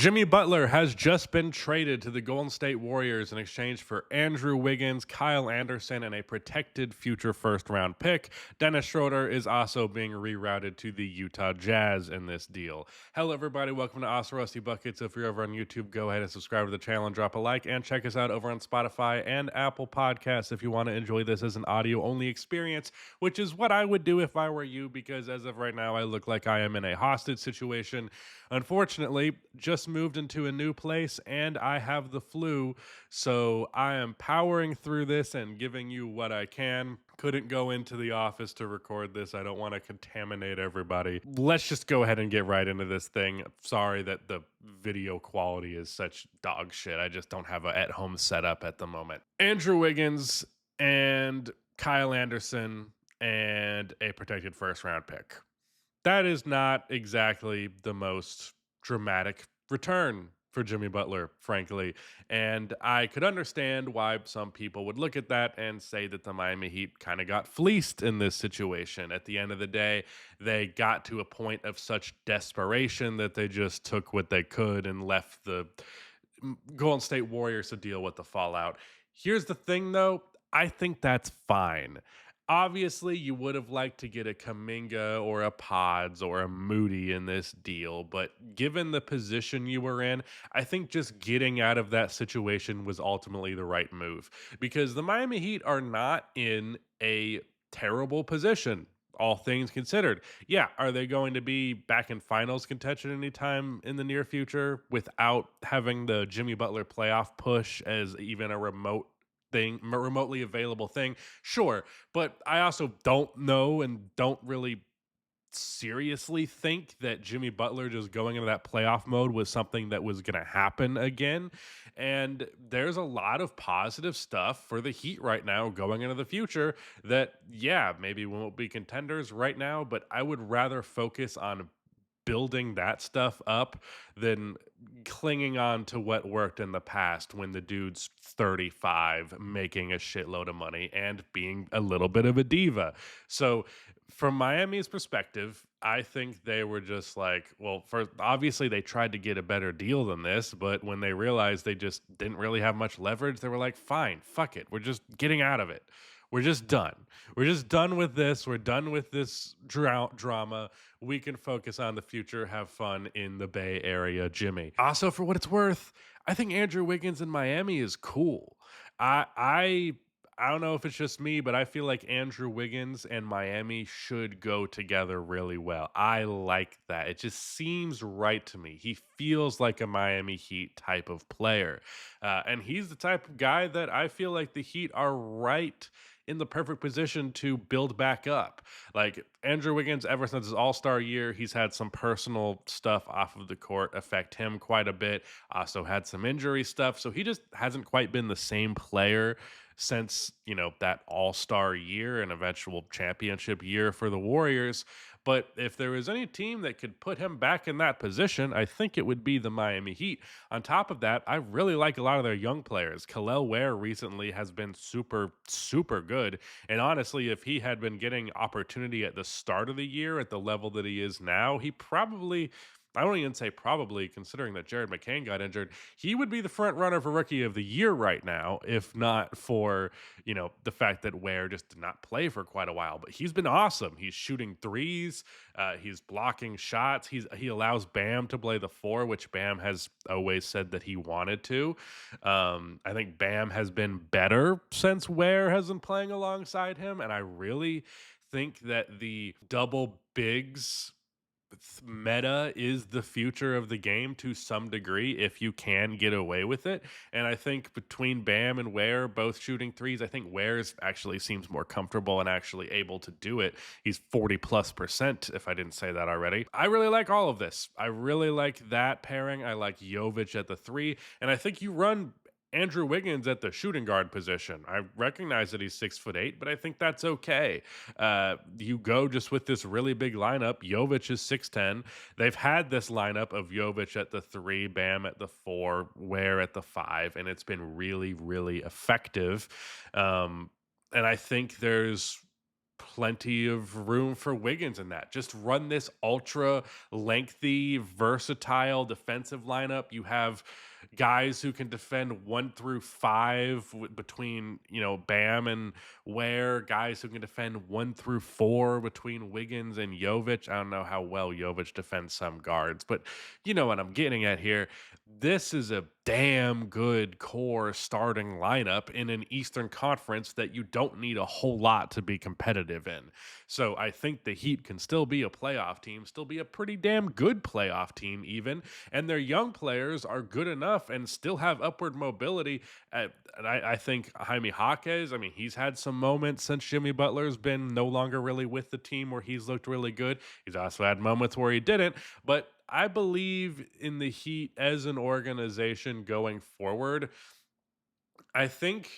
Jimmy Butler has just been traded to the Golden State Warriors in exchange for Andrew Wiggins, Kyle Anderson, and a protected future first round pick. Dennis Schroeder is also being rerouted to the Utah Jazz in this deal. Hello, everybody. Welcome to Awesome Rusty Buckets. If you're over on YouTube, go ahead and subscribe to the channel and drop a like. And check us out over on Spotify and Apple Podcasts if you want to enjoy this as an audio only experience, which is what I would do if I were you, because as of right now, I look like I am in a hostage situation. Unfortunately, just moved into a new place and I have the flu, so I am powering through this and giving you what I can. Couldn't go into the office to record this. I don't want to contaminate everybody. Let's just go ahead and get right into this thing. Sorry that the video quality is such dog shit. I just don't have a at-home setup at the moment. Andrew Wiggins and Kyle Anderson and a protected first round pick. That is not exactly the most dramatic return for Jimmy Butler, frankly. And I could understand why some people would look at that and say that the Miami Heat kind of got fleeced in this situation. At the end of the day, they got to a point of such desperation that they just took what they could and left the Golden State Warriors to deal with the fallout. Here's the thing, though. I think that's fine. Obviously, you would have liked to get a Kaminga or a Pods or a Moody in this deal, but given the position you were in, I think just getting out of that situation was ultimately the right move, because the Miami Heat are not in a terrible position, all things considered. Yeah, are they going to be back in finals contention anytime in the near future without having the Jimmy Butler playoff push as even a remotely available thing? Sure, but I also don't know and don't really seriously think that Jimmy Butler just going into that playoff mode was something that was going to happen again. And there's a lot of positive stuff for the Heat right now going into the future that, yeah, maybe we won't be contenders right now, but I would rather focus on building that stuff up than clinging on to what worked in the past when the dude's 35, making a shitload of money and being a little bit of a diva. So, from Miami's perspective, I think they were just like, well, first, obviously they tried to get a better deal than this, but when they realized they just didn't really have much leverage, they were like, fine, fuck it. We're just getting out of it. We're just done. We're just done with this. We're done with this drama. We can focus on the future, have fun in the Bay Area, Jimmy. Also, for what it's worth, I think Andrew Wiggins in Miami is cool. I I I don't know if it's just me, but I feel like Andrew Wiggins and Miami should go together really well. I like that. It just seems right to me. He feels like a Miami Heat type of player. And he's the type of guy that I feel like the Heat are right in the perfect position to build back up. Like Andrew Wiggins, ever since his All-Star year, he's had some personal stuff off of the court affect him quite a bit. Also had some injury stuff, so he just hasn't quite been the same player since, that All-Star year and eventual championship year for the Warriors. But if there was any team that could put him back in that position, I think it would be the Miami Heat. On top of that, I really like a lot of their young players. Khalil Ware recently has been super, super good. And honestly, if he had been getting opportunity at the start of the year at the level that he is now, he probably, I don't even say probably, considering that Jared McCain got injured, he would be the front runner for rookie of the year right now, if not for, the fact that Ware just did not play for quite a while. But he's been awesome. He's shooting threes, he's blocking shots. He allows Bam to play the four, which Bam has always said that he wanted to. I think Bam has been better since Ware has been playing alongside him, and I really think that the double bigs meta is the future of the game to some degree if you can get away with it. And I think between Bam and Ware both shooting threes, I think Ware's actually seems more comfortable and actually able to do it. He's 40+%, if I didn't say that already. I really like all of this. I really like that pairing. I like Jovic at the three, and I think you run Andrew Wiggins at the shooting guard position. I recognize that he's 6'8", but I think that's okay. You go just with this really big lineup. Jovic is 6'10". They've had this lineup of Jovic at the three, Bam at the four, Ware at the five, and it's been really, really effective. And I think there's plenty of room for Wiggins in that. Just run this ultra lengthy, versatile defensive lineup. You have guys who can defend 1 through 5 between, Bam and Ware, guys who can defend 1 through 4 between Wiggins and Jovic. I don't know how well Jovic defends some guards, but you know what I'm getting at here. This is a damn good core starting lineup in an Eastern Conference that you don't need a whole lot to be competitive in. So I think the Heat can still be a playoff team, still be a pretty damn good playoff team, even. And their young players are good enough and still have upward mobility. And I think Jaime Jaquez, I mean, he's had some moments since Jimmy Butler's been no longer really with the team where he's looked really good. He's also had moments where he didn't. But I believe in the Heat as an organization going forward. I think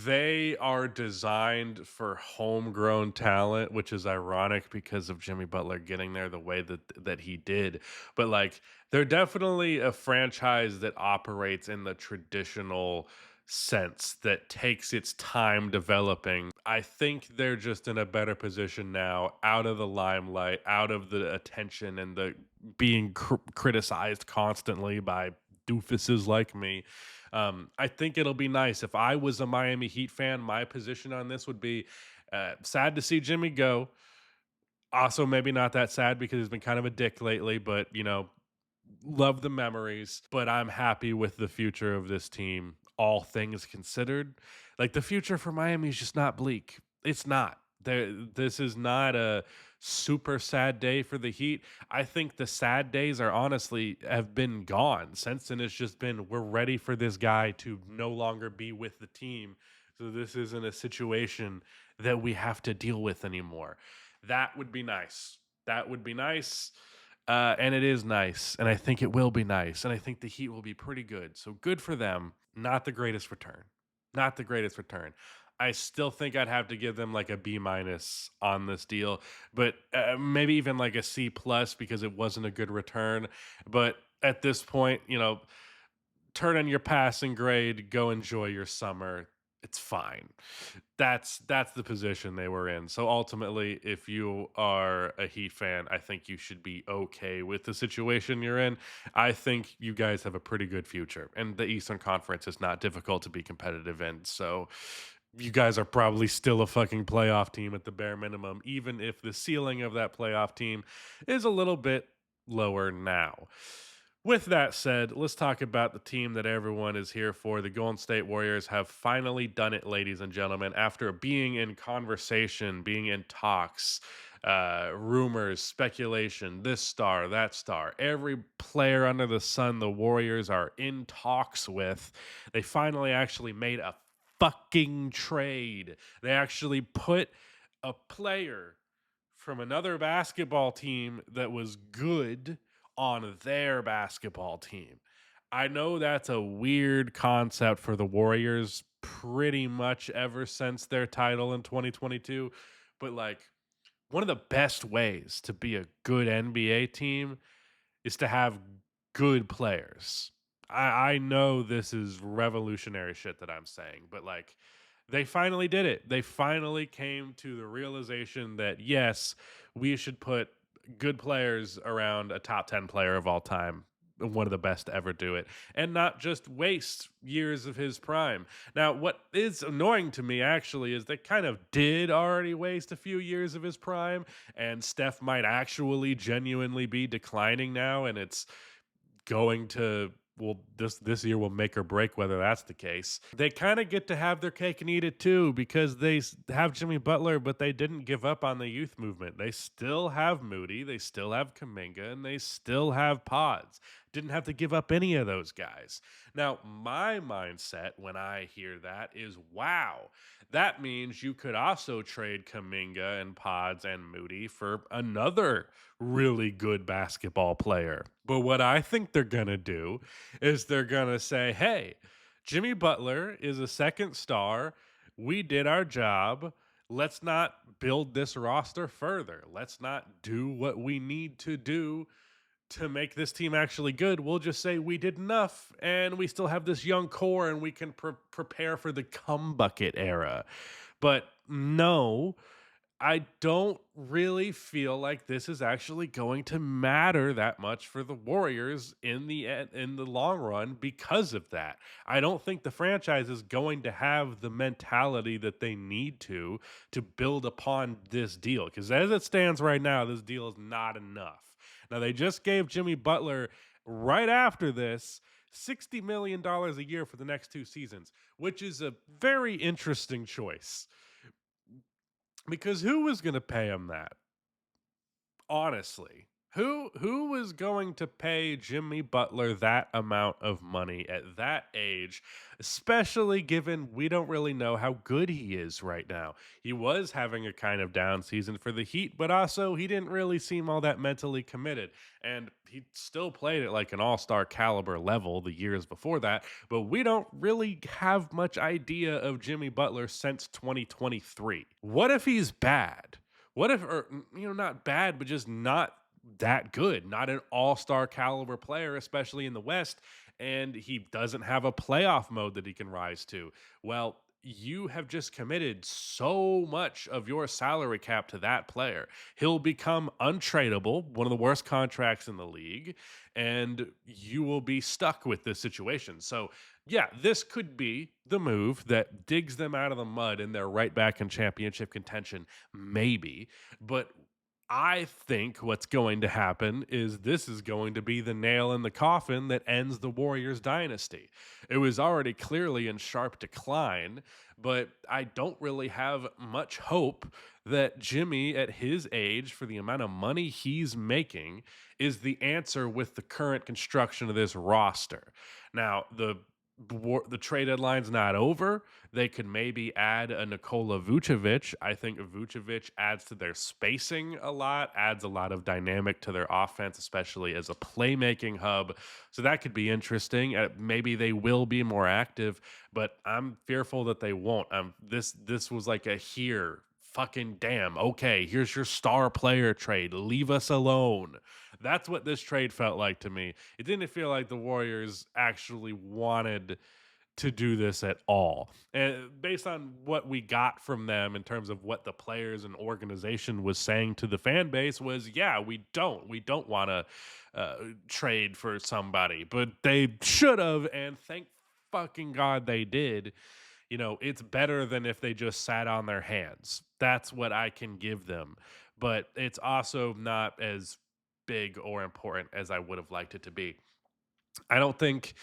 they are designed for homegrown talent, which is ironic because of Jimmy Butler getting there the way that he did. But like they're definitely a franchise that operates in the traditional sense that takes its time developing. I think they're just in a better position now, out of the limelight, out of the attention and the being criticized constantly by doofuses like me. I think it'll be nice. If I was a Miami Heat fan, my position on this would be sad to see Jimmy go. Also, maybe not that sad because he's been kind of a dick lately, but love the memories. But I'm happy with the future of this team, all things considered. Like the future for Miami is just not bleak. It's not. This is not a super sad day for the Heat. I think the sad days are honestly have been gone. Since then, it's just been we're ready for this guy to no longer be with the team. So this isn't a situation that we have to deal with anymore. That would be nice. That would be nice. And it is nice. And I think it will be nice. And I think the Heat will be pretty good. So good for them. Not the greatest return. Not the greatest return. I still think I'd have to give them like a B minus on this deal, but maybe even like a C plus because it wasn't a good return. But at this point, turn in your passing grade, go enjoy your summer. It's fine. That's the position they were in. So ultimately, if you are a Heat fan, I think you should be okay with the situation you're in. I think you guys have a pretty good future, and the Eastern Conference is not difficult to be competitive in. So you guys are probably still a fucking playoff team at the bare minimum, even if the ceiling of that playoff team is a little bit lower now. With that said, let's talk about the team that everyone is here for. The Golden State Warriors have finally done it, ladies and gentlemen, after being in conversation, being in talks, rumors, speculation, this star, that star. Every player under the sun the Warriors are in talks with. They finally actually made a fucking trade. They actually put a player from another basketball team that was good on their basketball team. I know that's a weird concept for the Warriors pretty much ever since their title in 2022, but like one of the best ways to be a good NBA team is to have good players. I know this is revolutionary shit that I'm saying, but like they finally did it. They finally came to the realization that yes, we should put good players around a top 10 player of all time, one of the best to ever do it, and not just waste years of his prime. Now, what is annoying to me actually is they kind of did already waste a few years of his prime, and Steph might actually genuinely be declining now, and it's going to this year will make or break whether that's the case. They kind of get to have their cake and eat it too because they have Jimmy Butler, but they didn't give up on the youth movement. They still have Moody, they still have Kaminga, and they still have Pods. Didn't have to give up any of those guys. Now, my mindset when I hear that is, wow, that means you could also trade Kaminga and Pods and Moody for another really good basketball player. But what I think they're going to do is they're going to say, hey, Jimmy Butler is a second star. We did our job. Let's not build this roster further. Let's not do what we need to do to make this team actually good. We'll just say we did enough and we still have this young core and we can prepare for the cum bucket era. But no, I don't really feel like this is actually going to matter that much for the Warriors in the long run because of that. I don't think the franchise is going to have the mentality that they need to build upon this deal because as it stands right now, this deal is not enough. Now they just gave Jimmy Butler right after this $60 million a year for the next 2 seasons, which is a very interesting choice because who was going to pay him that? Honestly, who was going to pay Jimmy Butler that amount of money at that age, especially given we don't really know how good he is right now. He was having a kind of down season for the Heat, but also he didn't really seem all that mentally committed. And he still played at like an all-star caliber level the years before that, but we don't really have much idea of Jimmy Butler since 2023. What if he's bad? What if, or not bad, but just not that good, not an all-star caliber player, especially in the West, and he doesn't have a playoff mode that he can rise to? Well, you have just committed so much of your salary cap to that player. He'll become untradeable, one of the worst contracts in the league, and you will be stuck with this situation. So, yeah, this could be the move that digs them out of the mud and they're right back in championship contention, maybe. But I think what's going to happen is this is going to be the nail in the coffin that ends the Warriors dynasty. It was already clearly in sharp decline, but I don't really have much hope that Jimmy, at his age, for the amount of money he's making, is the answer with the current construction of this roster. Now, the trade deadline's not over. They could maybe add a Nikola Vucevic. I think Vucevic adds to their spacing a lot, adds a lot of dynamic to their offense, especially as a playmaking hub. So that could be interesting. Maybe they will be more active, but I'm fearful that they won't. This was like a here. Fucking damn. Okay, here's your star player trade. Leave us alone. That's what this trade felt like to me. It didn't feel like the Warriors actually wanted to do this at all. And based on what we got from them in terms of what the players and organization was saying to the fan base was, yeah, we don't want to trade for somebody, but they should have. And thank fucking God they did. It's better than if they just sat on their hands. That's what I can give them. But it's also not as big or important as I would have liked it to be. I don't think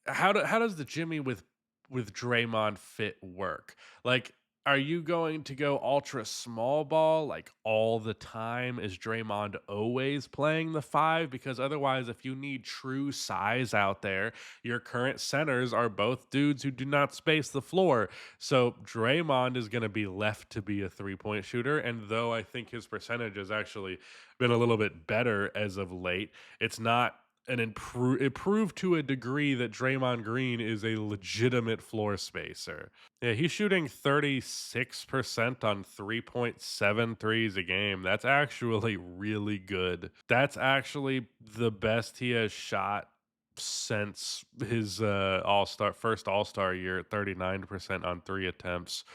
how does the Jimmy with Draymond fit work? Like, are you going to go ultra small ball like all the time? Is Draymond always playing the five? Because otherwise, if you need true size out there, your current centers are both dudes who do not space the floor. So Draymond is going to be left to be a 3-point shooter. And though I think his percentage has actually been a little bit better as of late, it's not it proved to a degree that Draymond Green is a legitimate floor spacer. Yeah, he's shooting 36% on 3.7 threes a game. That's actually really good. That's actually the best he has shot since his first all-star year at 39% on three attempts.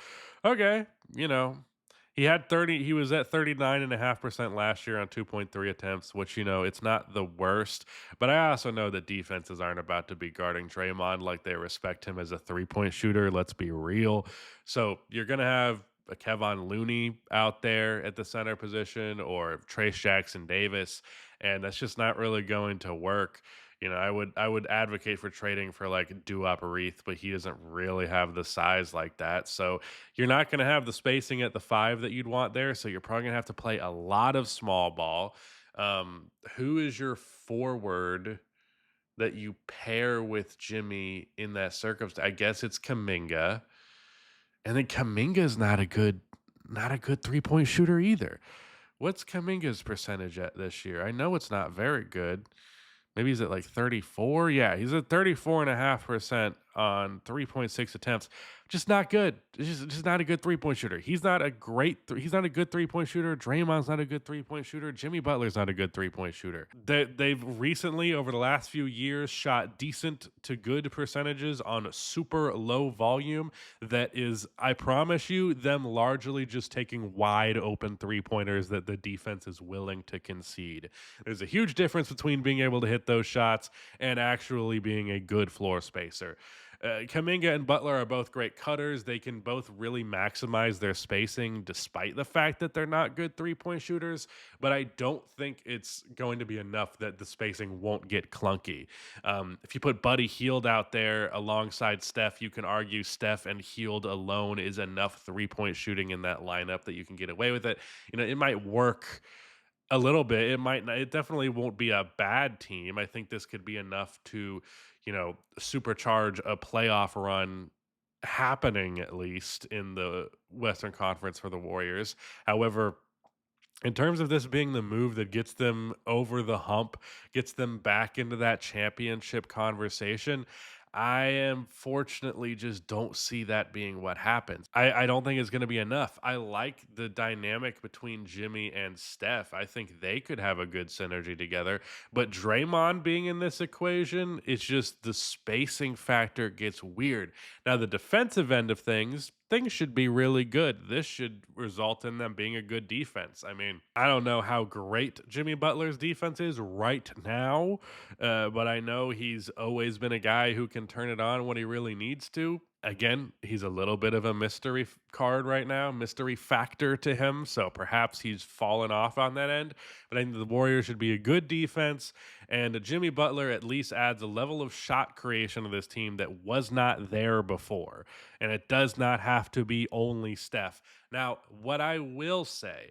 Okay, he was at 39.5% last year on 2.3 attempts, which, it's not the worst. But I also know that defenses aren't about to be guarding Draymond like they respect him as a 3-point shooter. Let's be real. So you're going to have a Kevon Looney out there at the center position or Trace Jackson Davis, and that's just not really going to work. I would advocate for trading for like Duop Reith, but he doesn't really have the size like that. So you're not going to have the spacing at the five that you'd want there. So you're probably going to have to play a lot of small ball. Who is your forward that you pair with Jimmy in that circumstance? I guess it's Kaminga. And then Kaminga's not a good 3-point shooter either. What's Kaminga's percentage at this year? I know it's not very good. Maybe he's at like 34. Yeah, he's at 34.5% on 3.6 attempts. just not good. Just not a good three-point shooter. He's not a good three-point shooter. Draymond's not a good three-point shooter. Jimmy Butler's not a good three-point shooter. They've recently, over the last few years, shot decent to good percentages on super low volume. That is, I promise you, them largely just taking wide open three-pointers that the defense is willing to concede. There's a huge difference between being able to hit those shots and actually being a good floor spacer. Kaminga and Butler are both great cutters. They can both really maximize their spacing despite the fact that they're not good three-point shooters, but I don't think it's going to be enough that the spacing won't get clunky. If you put Buddy Hield out there alongside Steph, you can argue Steph and Hield alone is enough three-point shooting in that lineup that you can get away with it. It might work a little bit. It might not, it definitely won't be a bad team. I think this could be enough to, supercharge a playoff run happening, at least in the Western Conference for the Warriors. However, in terms of this being the move that gets them over the hump, gets them back into that championship conversation, I am fortunately just don't see that being what happens. I don't think it's going to be enough. I like the dynamic between Jimmy and Steph. I think they could have a good synergy together. But Draymond being in this equation, it's just the spacing factor gets weird. Now, the defensive end of things should be really good. This should result in them being a good defense. I mean, I don't know how great Jimmy Butler's defense is right now, but I know he's always been a guy who can turn it on when he really needs to. Again, he's a little bit of a mystery card right now, mystery factor to him. So perhaps he's fallen off on that end. But I think the Warriors should be a good defense. And Jimmy Butler at least adds a level of shot creation to this team that was not there before. And it does not have to be only Steph. Now, what I will say,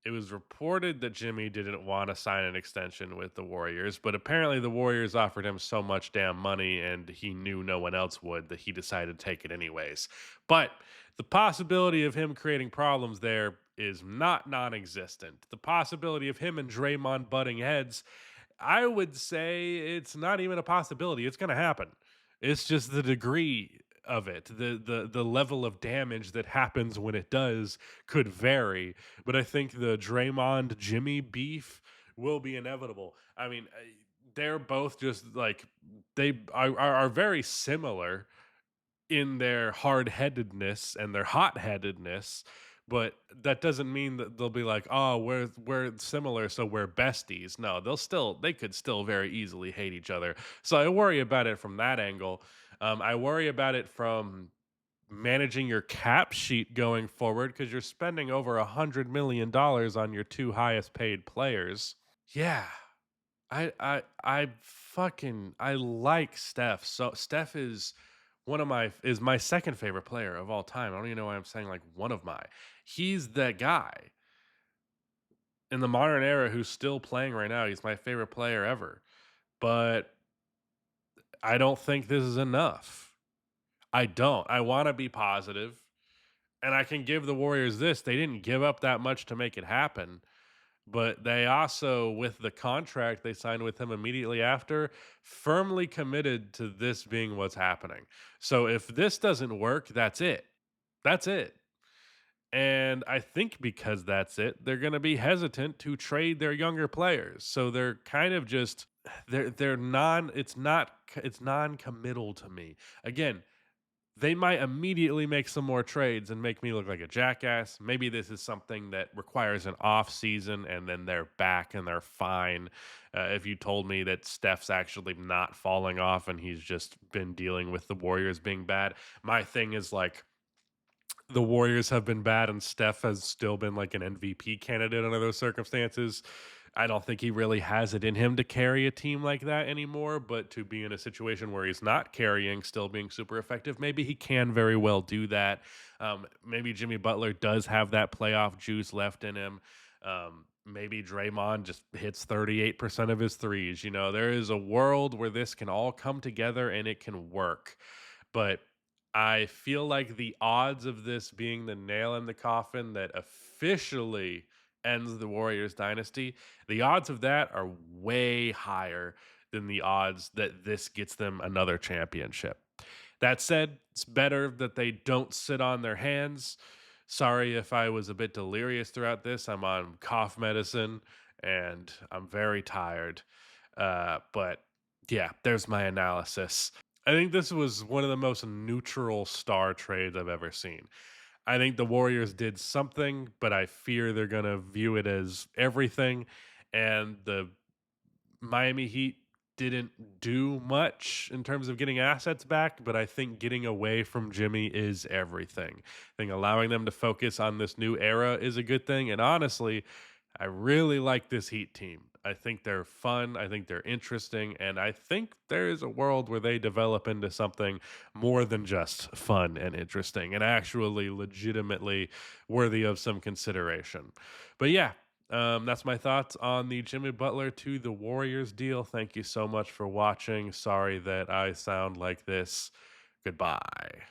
it was reported that Jimmy didn't want to sign an extension with the Warriors, but apparently the Warriors offered him so much damn money and he knew no one else would that he decided to take it anyways. But the possibility of him creating problems there is not non existent. The possibility of him and Draymond butting heads, I would say it's not even a possibility. It's going to happen. It's just the degree of it, the level of damage that happens when it does could vary. But I think the Draymond Jimmy beef will be inevitable. I mean, they're both just like they are very similar in their hard-headedness and their hot-headedness, but that doesn't mean that they'll be like, "Oh, we're similar, so we're besties." No, they could still very easily hate each other. So I worry about it from that angle. I worry about it from managing your cap sheet going forward because you're spending over $100 million on your two highest paid players. Yeah, I like Steph. So Steph is my second favorite player of all time. I don't even know why I'm saying like one of my. He's that guy in the modern era who's still playing right now. He's my favorite player ever. But I don't think this is enough. I don't. I want to be positive, and I can give the Warriors this. They didn't give up that much to make it happen. But they also, with the contract they signed with him immediately after, firmly committed to this being what's happening. So if this doesn't work, that's it. That's it. And I think because that's it, they're going to be hesitant to trade their younger players. So they're kind of just they're non it's non-committal to me. Again, they might immediately make some more trades and make me look like a jackass. Maybe this is something that requires an off season and then they're back and they're fine. If you told me that Steph's actually not falling off and he's just been dealing with the Warriors being bad, my thing is like the Warriors have been bad and Steph has still been like an MVP candidate under those circumstances. I don't think he really has it in him to carry a team like that anymore, but to be in a situation where he's not carrying, still being super effective, maybe he can very well do that. Maybe Jimmy Butler does have that playoff juice left in him. Maybe Draymond just hits 38% of his threes. There is a world where this can all come together and it can work. But I feel like the odds of this being the nail in the coffin that officially ends the Warriors dynasty, the odds of that are way higher than the odds that this gets them another championship. That said, it's better that they don't sit on their hands. Sorry if I was a bit delirious throughout this. I'm on cough medicine and I'm very tired. But yeah, there's my analysis. I think this was one of the most neutral star trades I've ever seen. I think the Warriors did something, but I fear they're going to view it as everything. And the Miami Heat didn't do much in terms of getting assets back, but I think getting away from Jimmy is everything. I think allowing them to focus on this new era is a good thing. And honestly, I really like this Heat team. I think they're fun. I think they're interesting. And I think there is a world where they develop into something more than just fun and interesting and actually legitimately worthy of some consideration. But yeah, that's my thoughts on the Jimmy Butler to the Warriors deal. Thank you so much for watching. Sorry that I sound like this. Goodbye.